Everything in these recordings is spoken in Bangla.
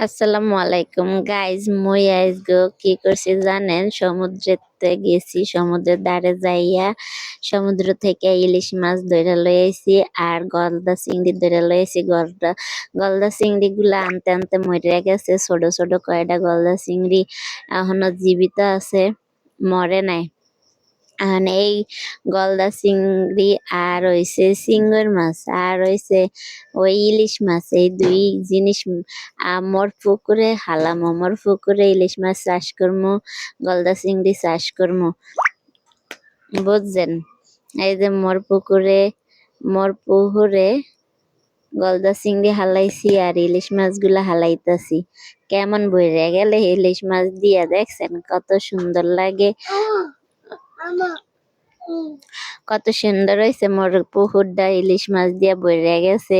আসসালামু আলাইকুম গাইজ, মুই আজগো কি করছি জানেন? সমুদ্রেতে গেছি, সমুদ্রের ধারে যাইয়া সমুদ্র থেকে ইলিশ মাছ ধরে লই আইছি আর গলদা চিংড়ি ধরে লই আইছি। গলদা চিংড়ি গুলা আনতে আনতে মরে গেছে। ছোট ছোট কয়টা গলদা চিংড়ি এখনো জীবিত আছে, মরে নাই। আর এই গলদা চিংড়ি আর হইছে চিংড়ি মাছ আর হইছে ওই ইলিশ মাছ, এই দুই জিনিস মোর পুকুরে হালাম। মোর পুকুরে ইলিশ মাছ চাষ করমু, গলদা চিংড়ি চাষ করমু, বুঝছেন? এই যে মোর পুকুরে গলদা চিংড়ি হালাইছি আর ইলিশ মাছগুলা হালাইতাছি। কেমন বইরে গেলে ইলিশ মাছ দিয়া, দেখছেন কত সুন্দর লাগে, কত সুন্দর হয়েছে মোর পুকুরটা ইলিশ মাছ দিয়া ভরে গেছে।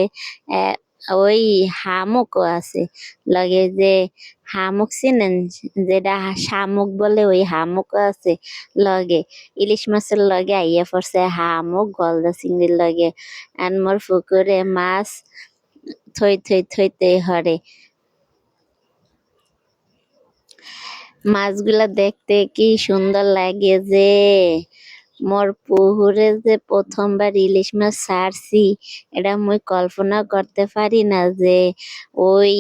ওই হামুকও আছে লগে, যে হামুক চিনেন, যেটা শামুক বলে, ওই হামুকও আছে লগে। ইলিশ মাছের লগে আইয়া পড়ছে হামুক গলদা চিংড়ির লগে। আর মোর পুকুরে মাছ থই থই থইতে হরে। মাছগুলা দেখতে কি সুন্দর লাগে যে। মোর পুকুরে যে প্রথমবার ইলিশ মাছ ছাড়ছি, এটা মুই কল্পনা করতে পারি না যে ওই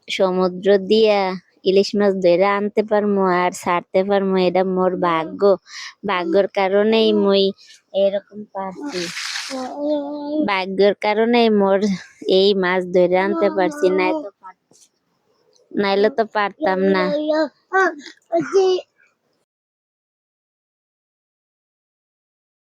সমুদ্র দিয়া ইলিশ মাছ ধরে আনতে পারমু আর ছাড়তে পারমু। এটা মোর ভাগ্য, ভাগ্যর কারণেই মুই এরকম পারছি। ভাগ্যের কারণেই মোর এই মাছ ধরে আনতে পারছি, নাইলে তো পারতাম না।